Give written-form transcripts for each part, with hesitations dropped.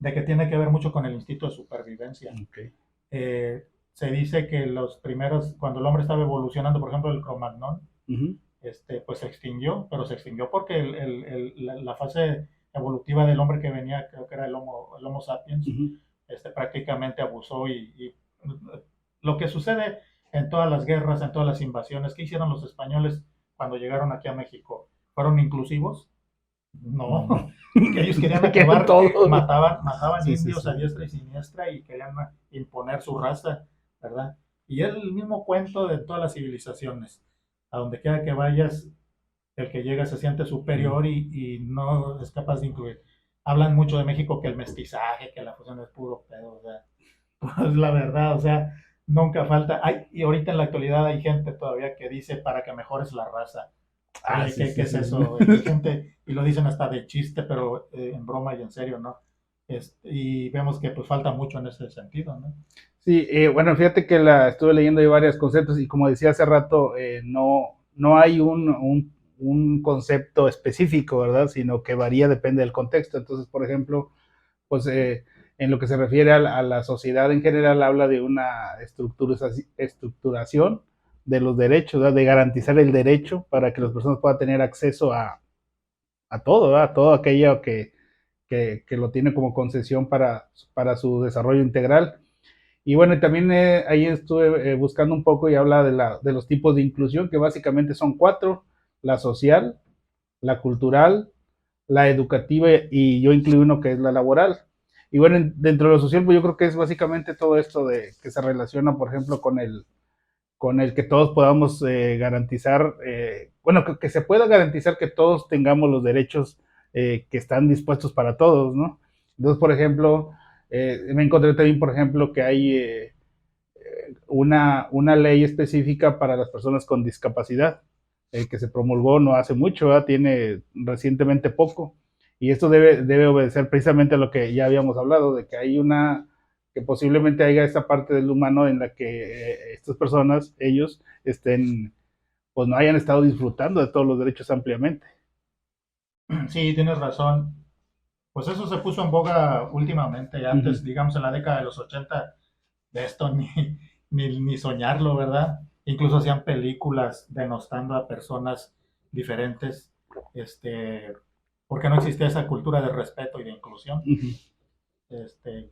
de que tiene que ver mucho con el instinto de supervivencia. Ok. Se dice que los primeros, cuando el hombre estaba evolucionando, por ejemplo, el Cromagnon, Ujú. pues se extinguió, pero se extinguió porque la fase evolutiva del hombre que venía, creo que era el homo sapiens, Ujú. prácticamente abusó y lo que sucede en todas las guerras, en todas las invasiones, ¿qué hicieron los españoles cuando llegaron aquí a México? ¿Fueron inclusivos? No, Mm. que ellos querían Se quieren acabar, todo. mataban Sí, sí, indios sí. a diestra y siniestra y querían imponer su raza, ¿verdad? Y es el mismo cuento de todas las civilizaciones. A donde quiera que vayas, el que llega se siente Ujú. superior y no es capaz de incluir. Hablan mucho de México que el mestizaje, que la fusión es puro pedo, o sea, pues la verdad, o sea, nunca falta. Y ahorita en la actualidad hay gente todavía que dice para que mejores la raza. Ah, Oye, sí, ¿qué sí, es sí. eso? Y gente, y lo dicen hasta de chiste, pero en broma y en serio, ¿no? Y vemos que pues falta mucho en ese sentido, ¿no? Sí, bueno, fíjate que la estuve leyendo ahí varios conceptos y como decía hace rato, no hay un concepto específico, ¿verdad? Sino que varía, depende del contexto. Entonces, por ejemplo, pues en lo que se refiere a la sociedad en general, habla de una estructuración de los derechos, ¿verdad? De garantizar el derecho para que las personas puedan tener acceso a todo, ¿verdad? A todo aquello que lo tiene como concesión para su desarrollo integral. Y bueno, y también ahí estuve buscando un poco y habla de los tipos de inclusión, que básicamente son cuatro: la social, la cultural, la educativa y yo incluí uno que es la laboral. Y bueno, dentro de lo social, pues yo creo que es básicamente todo esto de que se relaciona, por ejemplo, con el que todos podamos garantizar, bueno, que se pueda garantizar que todos tengamos los derechos que están dispuestos para todos, ¿no? Entonces, por ejemplo, me encontré también, por ejemplo, que hay una ley específica para las personas con discapacidad, que se promulgó no hace mucho, ¿verdad? Tiene recientemente poco, y esto debe obedecer precisamente a lo que ya habíamos hablado, de que hay que posiblemente haya esa parte del humano en la que estas personas, ellos, pues no hayan estado disfrutando de todos los derechos ampliamente. Sí, tienes razón. Pues eso se puso en boga últimamente. Uh -huh. Antes, digamos, en la década de los 80 de esto ni soñarlo, ¿verdad? Incluso hacían películas denostando a personas diferentes, este, porque no existía esa cultura de respeto y de inclusión. Uh -huh. Este,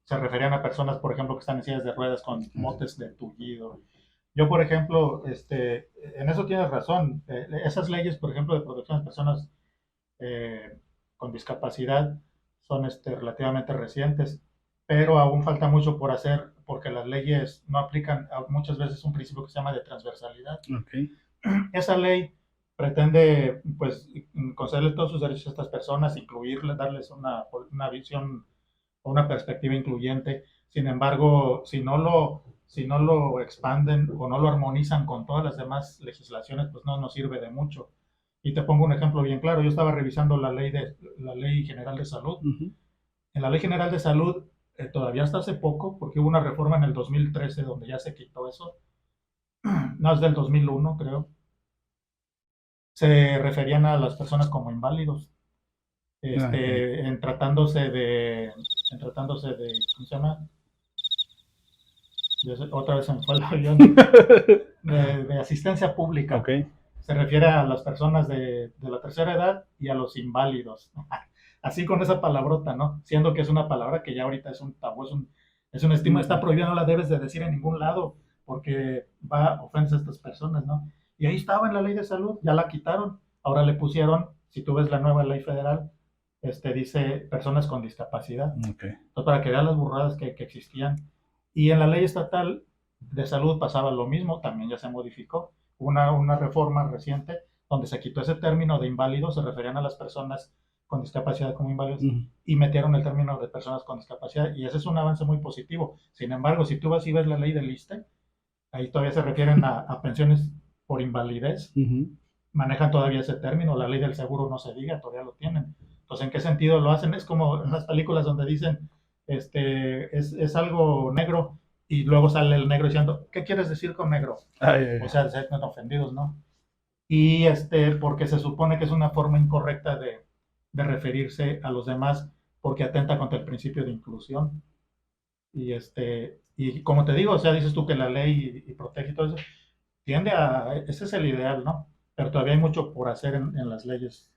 Se referían a personas, por ejemplo, que están en sillas de ruedas con Así. motes de tullido. Yo, por ejemplo, en eso tienes razón. Esas leyes, por ejemplo, de protección de personas eh, con discapacidad son relativamente recientes, pero aún falta mucho por hacer porque las leyes no aplican muchas veces un principio que se llama de transversalidad. Okay. Esa ley pretende pues concederle todos sus derechos a estas personas, incluirles, darles una visión o una perspectiva incluyente. Sin embargo, si no lo expanden o no lo armonizan con todas las demás legislaciones, pues no nos sirve de mucho. Y te pongo un ejemplo bien claro. Yo estaba revisando la ley general de salud. Uh -huh. En la ley general de salud, todavía hasta hace poco, porque hubo una reforma en el 2013 donde ya se quitó eso, no es del 2001 creo, se referían a las personas como inválidos, Okay. en tratándose de, ¿cómo se llama? Otra vez se me fue el avión, de asistencia pública. Okay. Se refiere a las personas de la tercera edad y a los inválidos. Así con esa palabrota, ¿no? Siendo que es una palabra que ya ahorita es un tabú, es un estigma, está prohibida, no la debes de decir en ningún lado porque va a ofensa a estas personas, ¿no? Y ahí estaba en la ley de salud, ya la quitaron. Ahora le pusieron, si tú ves la nueva ley federal, dice personas con discapacidad. Okay. Entonces, para que vean las burradas que existían. Y en la ley estatal de salud pasaba lo mismo, también ya se modificó. Una reforma reciente donde se quitó ese término de inválidos, se referían a las personas con discapacidad como Uh inválidos -huh. y metieron el término de personas con discapacidad y ese es un avance muy positivo. Sin embargo, si tú vas y ves la ley del ISSSTE, ahí todavía se refieren a pensiones por invalidez, Uh -huh. manejan todavía ese término, la ley del seguro no se diga, todavía lo tienen. Entonces, ¿en qué sentido lo hacen? Es como en las películas donde dicen, es algo negro y luego sale el negro diciendo, ¿qué quieres decir con negro? Ay, ay, O sea, se sienten ofendidos, ¿no? Y porque se supone que es una forma incorrecta de referirse a los demás porque atenta contra el principio de inclusión. Y como te digo, o sea, dices tú que la ley y protege y todo eso, ese es el ideal, ¿no? Pero todavía hay mucho por hacer en las leyes